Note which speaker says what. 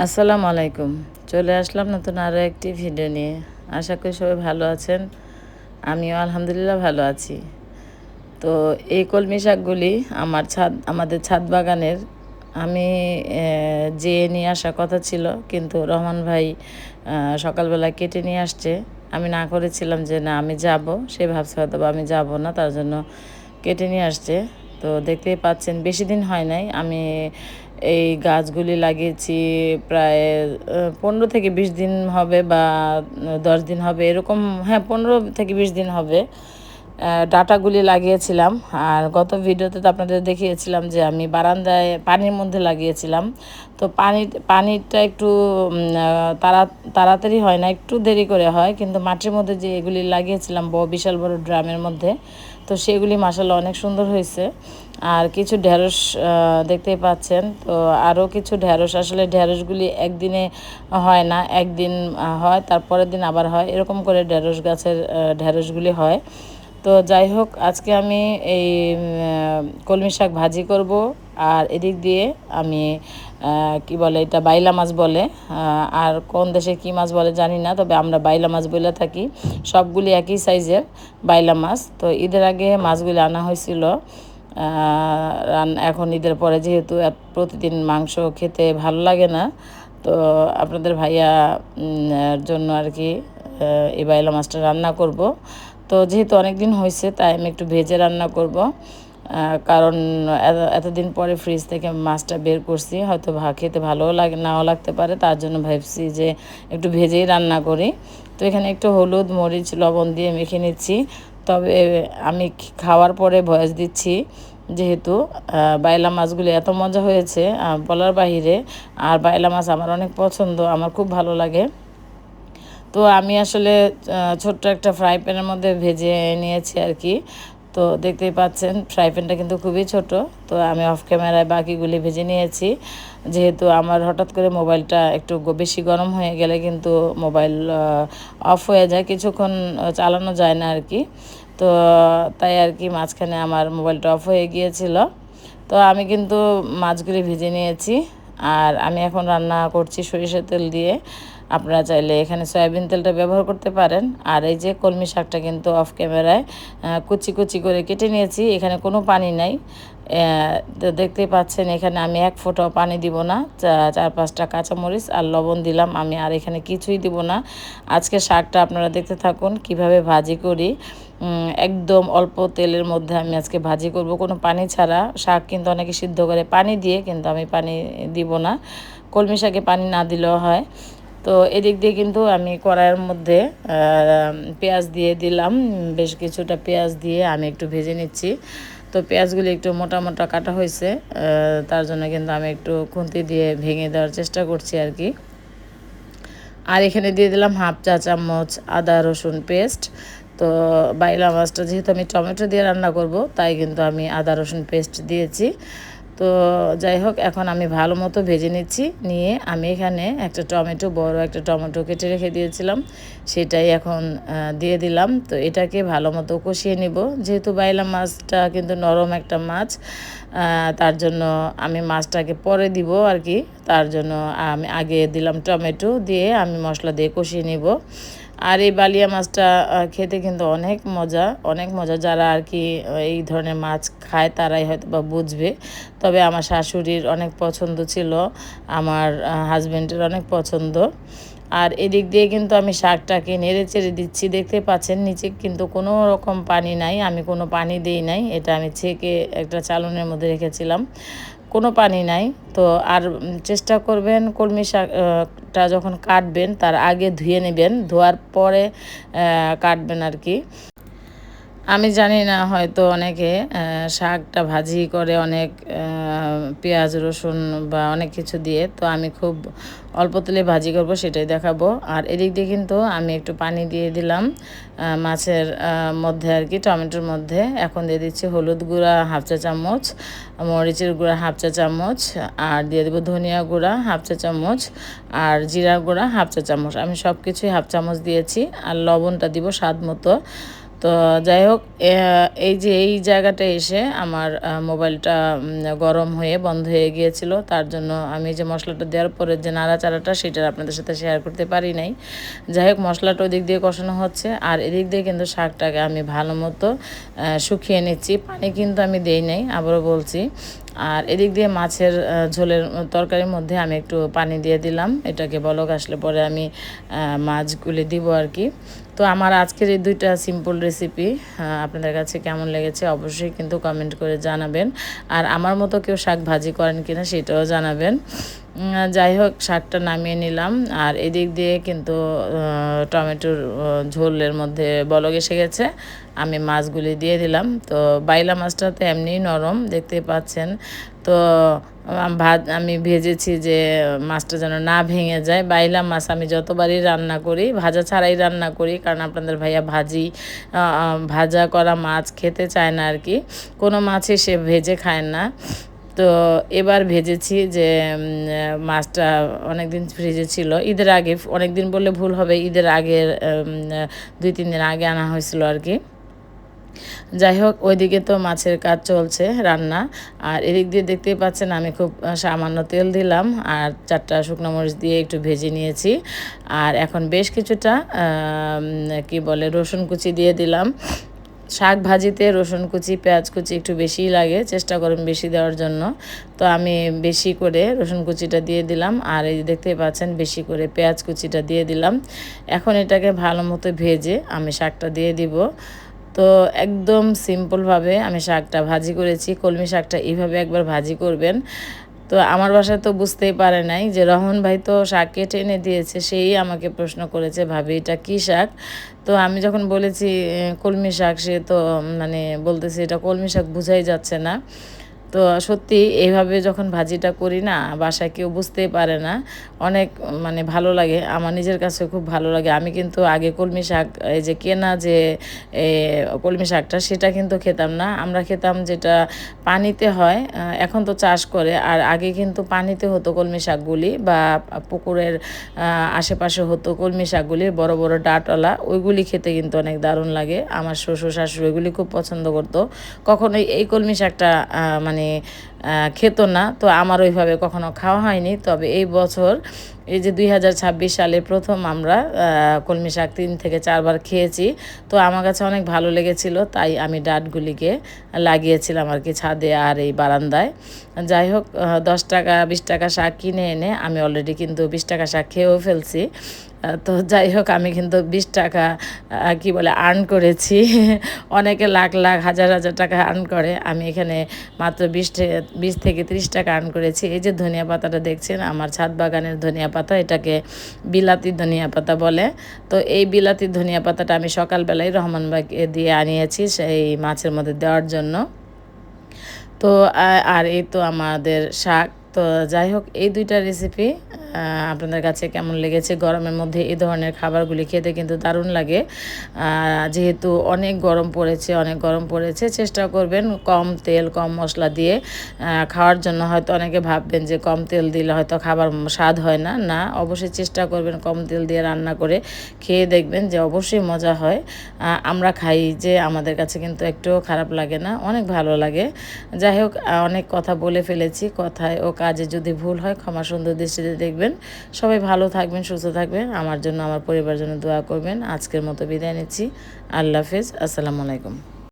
Speaker 1: আসসালামু আলাইকুম। চলে আসলাম নতুন আরও একটি ভিডিও নিয়ে। আশা করি সবাই ভালো আছেন। আমিও আলহামদুলিল্লাহ ভালো আছি। তো এই কলমি শাকগুলি আমাদের ছাদ বাগানের। আমি যেয়ে নিয়ে আসার কথা ছিল, কিন্তু রহমান ভাই সকালবেলা কেটে নিয়ে আসছে। আমি না করেছিলাম যে না আমি যাব, সে ভাবছে হয়তো বা আমি যাব না, তার জন্য কেটে নিয়ে আসছে। তো দেখতেই পাচ্ছেন বেশি দিন হয় নাই আমি এই গাছগুলি লাগিয়েছি। প্রায় 15 থেকে 20 দিন হবে, বা 10 দিন হবে এরকম। হ্যাঁ, 15 থেকে 20 দিন হবে। ডাঁটাগুলি লাগিয়েছিলাম। আর গত ভিডিওতে তো আপনাদের দেখিয়েছিলাম যে আমি বারান্দায় পানির মধ্যে লাগিয়েছিলাম। তো পানিটা একটু তাড়াতাড়ি হয় না, একটু দেরি করে হয়, কিন্তু মাটির মধ্যে যে এগুলি লাগিয়েছিলাম বিশাল বড় ড্রামের মধ্যে, তো সেগুলি মাশাআল্লাহ অনেক সুন্দর হয়েছে। আর কিছু ঢেঁড়স দেখতেই পাচ্ছেন। তো আরও কিছু ঢেঁড়স, আসলে ঢেঁড়সগুলি একদিনে হয় না, একদিন হয়, তারপরের দিন আবার হয়, এরকম করে ঢেঁড়স গাছের ঢেঁড়সগুলি হয়। তো যাই হোক, আজকে আমি এই কলমি শাক ভাজি করব। আর এদিক দিয়ে আমি কি বলে এটা, বাইলা মাছ বলে। আর কোন দেশে কি মাছ বলে জানি না, তবে আমরা বাইলা মাছ বলে থাকি। সবগুলি একই সাইজের বাইলা মাছ। তো ঈদের আগে মাছগুলি আনা হয়েছিল। এখন ঈদের পরে যেহেতু প্রতিদিন মাংস খেতে ভালো লাগে না, তো আপনাদের ভাইয়া জন্য আর কি এই বাইলা মাছটা রান্না করব। তো যেহেতু অনেক দিন হয়েছে, তাই আমি একটু ভেজে রান্না করব। কারণ এতদিন পরে ফ্রিজ থেকে মাছটা বের করছি, হয়তো খেতে ভালোও লাগে নাও লাগতে পারে, তার জন্য ভাবছি যে একটু ভেজেই রান্না করি। তো এখানে একটু হলুদ মরিচ লবণ দিয়ে মেখে নিচ্ছি। তবে আমি খাওয়ার পরে ভয়েস দিচ্ছি, যেহেতু বাইলা মাছগুলি এত মজা হয়েছে বলার বাহিরে। আর বাইলা মাছ আমার অনেক পছন্দ, আমার খুব ভালো লাগে। তো আমি আসলে ছোট্ট একটা ফ্রাই প্যানের মধ্যে ভেজে নিয়েছি আর কি। তো দেখতেই পাচ্ছেন ফ্রাই প্যানটা কিন্তু খুবই ছোট। তো আমি অফ ক্যামেরায় বাকিগুলি ভেজে নিয়েছি, যেহেতু আমার হঠাৎ করে মোবাইলটা একটু বেশি গরম হয়ে গেলে কিন্তু মোবাইল অফ হয়ে যায়, কিছুক্ষণ চালানো যায় না আর কি। তো তাই আর কি মাঝখানে আমার মোবাইলটা অফ হয়ে গিয়েছিল। তো আমি কিন্তু মাছগুলি ভেজে নিয়েছি। আর আমি এখন রান্না করছি সরিষার তেল দিয়ে। আপনারা চাইলে এখানে সয়াবিন তেলটা ব্যবহার করতে পারেন। আর এই যে কলমি শাকটা কিন্তু অফ ক্যামেরায় কুচি কুচি করে কেটে নিয়েছি, এখানে কোনো পানি নাই। তো দেখতেই পাচ্ছেন এখানে আমি এক ফোঁটাও পানি দিব না। 4-5টা কাঁচামরিচ আর লবণ দিলাম আমি, আর এখানে কিছুই দিব না। আজকে শাকটা আপনারা দেখতে থাকুন কিভাবে ভাজি করি। একদম অল্প তেলের মধ্যে আমি আজকে ভাজি করব, কোনো পানি ছাড়া। শাক কিন্তু অনেকে সিদ্ধ করে পানি দিয়ে, কিন্তু আমি পানি দিব না। কলমি শাকে পানি না দিলেও হয়। তো এদিক দিয়ে কিন্তু আমি কড়াইয়ের মধ্যে পেঁয়াজ দিয়ে দিলাম। বেশ কিছুটা পেঁয়াজ দিয়ে আমি একটু ভেজে নিচ্ছি। তো পেঁয়াজগুলি একটু মোটা মোটা কাটা হয়েছে, তার জন্য কিন্তু আমি একটু খুন্তি দিয়ে ভেঙে দেওয়ার চেষ্টা করছি আর কি। আর এখানে দিয়ে দিলাম হাফ চা চামচ আদা রসুন পেস্ট। তো বাইলা মাছটা যেহেতু আমি টমেটো দিয়ে রান্না করব, তাই কিন্তু আমি আদা রসুন পেস্ট দিয়েছি। তো যাই হোক, এখন আমি ভালো মতো ভেজে নিচ্ছি। নিয়ে আমি এখানে বড় একটা টমেটো কেটে রেখে দিয়েছিলাম, সেটাই এখন দিয়ে দিলাম। তো এটাকে ভালো মতো কষিয়ে নিব। যেহেতু বাইলা মাছটা কিন্তু নরম একটা মাছ, তার জন্য আমি মাছটাকে পরে দিব আর কি। তার জন্য আমি আগে দিলাম টমেটো দিয়ে, আমি মশলা দিয়ে কষিয়ে নিব। আর এই বালিয়া মাছটা খেতে কিন্তু অনেক মজা, অনেক মজা। যারা আর কি এই ধরনের মাছ খায় তারাই হয়তো বা বুঝবে। তবে আমার শাশুড়ির অনেক পছন্দ ছিল, আমার হাজব্যান্ডের অনেক পছন্দ। আর এদিক দিয়ে কিন্তু আমি শাকটাকে নেড়ে চেড়ে দিচ্ছি। দেখতে পাচ্ছেন নিচে কিন্তু কোনো রকম পানি নাই, আমি কোনো পানি দিই নাই। এটা আমি ছেঁকে একটা চালনের মধ্যে রেখেছিলাম, কোনো পানি নাই। তো আর চেষ্টা করবেন কলমি শাকটা যখন কাটবেন তার আগে ধুয়ে নেবেন, ধোয়ার পরে কাটবেন আর কি। আমি জানি না, হয়তো অনেকে শাকটা ভাজি করে অনেক পেঁয়াজ রসুন বা অনেক কিছু দিয়ে। তো আমি খুব অল্প তেলে ভাজি করব, সেটাই দেখাবো। আর এদিক দিয়ে কিন্তু আমি একটু পানি দিয়ে দিলাম মাছের মধ্যে আর কি, টমেটোর মধ্যে। এখন দিয়ে দিচ্ছি হলুদ গুঁড়া হাফ চা চামচ, মরিচের গুঁড়া হাফ চা চামচ, আর দিয়ে দেবো ধনিয়া গুঁড়া হাফ চা চামচ, আর জিরা গুঁড়া হাফ চা চামচ। আমি সব কিছুই হাফ চামচ দিয়েছি। আর লবণটা দিব স্বাদ মতো। তো যাই হোক, এই যে এই জায়গাটা এসে আমার মোবাইলটা গরম হয়ে বন্ধ হয়ে গিয়েছিল, তার জন্য আমি যে মশলাটা দেওয়ার পরে যে নাড়াচাড়াটা সেটা আপনাদের সাথে শেয়ার করতে পারি নাই। যাই হোক, মশলাটা ওদিক দিয়ে কষানো হচ্ছে আর এদিক দিয়ে কিন্তু শাকটাকে আমি ভালো মতো শুকিয়ে নিচ্ছি। পানি কিন্তু আমি দেই নাই, আবারও বলছি। আর এদিক দিয়ে মাছের ঝোলের তরকারির মধ্যে আমি একটু পানি দিয়ে দিলাম, এটাকে বলক আসলে পরে আমি মাছগুলি দিব আর কি। তো আমার আজকের এই দুইটা সিম্পল রেসিপি আপনাদের কাছে কেমন লেগেছে অবশ্যই কিন্তু কমেন্ট করে জানাবেন। আর আমার মতো কেউ শাক ভাজি করেন কিনা সেটাও জানাবেন। যাই হোক, শাকটা নামিয়ে নিলাম আর এদিক দিয়ে কিন্তু টমেটোর ঝোলের মধ্যে বলক এসে গেছে। আমি মাছগুলি দিয়ে দিলাম। তো বাইলা মাছটা তো এমনিই নরম, দেখতে পাচ্ছেন। তো আমি ভেজেছি যে মাছটা যেন না ভেঙে যায়। বাইলা মাছ আমি যতবারই রান্না করি ভাজা ছাড়াই রান্না করি, কারণ আপনাদের ভাইয়া ভাজা করা মাছ খেতে চায় না আর কি। কোনো মাছই সে ভেজে খায় না। তো এবার ভেজেছি যে মাছটা অনেক দিন ফ্রিজে ছিল, ঈদের আগে, অনেক দিন বললে ভুল হবে, ঈদের আগের 2-3 দিন আগে আনা হয়েছিল আর কি। যাই হোক, ওইদিকে তো মাছের কাজ চলছে রান্না, আর এদিক দিয়ে দেখতেই পাচ্ছেন আমি খুব সামান্য তেল দিলাম আর 4টা শুকনো মরিচ দিয়ে একটু ভেজে নিয়েছি। আর এখন বেশ কিছুটা কি বলে রসুন কুচি দিয়ে দিলাম। শাক ভাজিতে রসুন কুচি পেঁয়াজ কুচি একটু বেশিই লাগে, চেষ্টা করুন বেশি দেওয়ার জন্য। তো আমি বেশি করে রসুন কুচিটা দিয়ে দিলাম আর এই দেখতেই পাচ্ছেন বেশি করে পেঁয়াজ কুচিটা দিয়ে দিলাম। এখন এটাকে ভালো মতো ভেজে আমি শাকটা দিয়ে দিব। তো একদম সিম্পলভাবে আমি শাকটা ভাজি করেছি। কলমি শাকটা এইভাবে একবার ভাজি করবেন। তো আমার বাসায় তো বুঝতেই পারে নাই যে রহমান ভাই তো শাক কেটে এনে দিয়েছে, সেই আমাকে প্রশ্ন করেছে, ভাবি এটা কী শাক? তো আমি যখন বলেছি কলমি শাক, সে তো মানে বলতেছে এটা কলমি শাক বোঝাই যাচ্ছে না। তো সত্যি এইভাবে যখন ভাজিটা করি না, বাসায় কেউ বুঝতেই পারে না। অনেক মানে ভালো লাগে, আমার নিজের কাছে খুব ভালো লাগে। আমি কিন্তু আগে কলমি শাক, এই যে কেনা যে কলমি শাকটা, সেটা কিন্তু খেতাম না। আমরা খেতাম যেটা পানিতে হয়, এখন তো চাষ করে। আর আগে কিন্তু পানিতে হতো কলমি শাকগুলি, বা পুকুরের আশেপাশে হতো কলমি শাকগুলি, বড় বড় ডাঁটওয়ালা, ওইগুলি খেতে কিন্তু অনেক দারুণ লাগে। আমার শ্বশুর শাশুড়ি ওইগুলি খুব পছন্দ করতো। কখনোই এই কলমি শাকটা মানে খেত না, তো আমার ওইভাবে কখনো খাওয়া হয়নি। তবে এই বছর, এই যে 2026 সালে প্রথম আমরা কলমি শাক 3 থেকে 4 বার খেয়েছি। তো আমার কাছে অনেক ভালো লেগেছিল, তাই আমি ডাঁটগুলিকে লাগিয়েছিলাম আর কি ছাদে আর এই বারান্দায়। যাই হোক, 10 টাকা 20 টাকা শাক কিনে এনে আমি অলরেডি কিন্তু 20 টাকা শাক খেয়েও ফেলছি। তো যাই হোক, আমি কিন্তু 20 টাকা কি বলে আর্ন করেছি। অনেকে লাখ লাখ হাজার হাজার টাকা আর্ন করে, আমি এখানে মাত্র 20 থেকে 30 টাকা আর্ন করেছি। এই যে ধনিয়া পাতাটা দেখছেন, আমার ছাদ বাগানের ধনিয়া পাতা, এটাকে বিলাতি ধনিয়া পাতা বলে। তো এই বিলাতি ধনিয়া পাতাটা আমি সকালবেলায় রহমান ভাইকে দিয়ে আনিয়েছি সেই মাছের মধ্যে দেওয়ার জন্য। তো আর এই তো আমাদের শাক। তো যাই হোক, এই দুইটা রেসিপি আপনাদের কাছে কেমন লেগেছে? গরমের মধ্যে এই ধরনের খাবারগুলি খেতে কিন্তু দারুণ লাগে। যেহেতু অনেক গরম পড়েছে, চেষ্টা করবেন কম তেল কম মশলা দিয়ে খাওয়ার জন্য। হয়তো অনেকে ভাববেন যে কম তেল দিলে হয়তো খাবার স্বাদ হয় না, না, অবশ্যই চেষ্টা করবেন কম তেল দিয়ে রান্না করে খেয়ে দেখবেন যে অবশ্যই মজা হয়। আমরা খাই যে আমাদের কাছে কিন্তু একটুও খারাপ লাগে না, অনেক ভালো লাগে। যাই হোক, অনেক কথা বলে ফেলেছি, কথায় ও কাজে যদি ভুল হয় ক্ষমা সুন্দর দৃষ্টিতে দেখবেন। সবাই ভালো থাকবেন, সুস্থ থাকবেন, আমার জন্য আমার পরিবারের জন্য দোয়া করবেন। আজকের মতো বিদায় নিচ্ছি। আল্লাহ হাফেজ, আসসালামু আলাইকুম।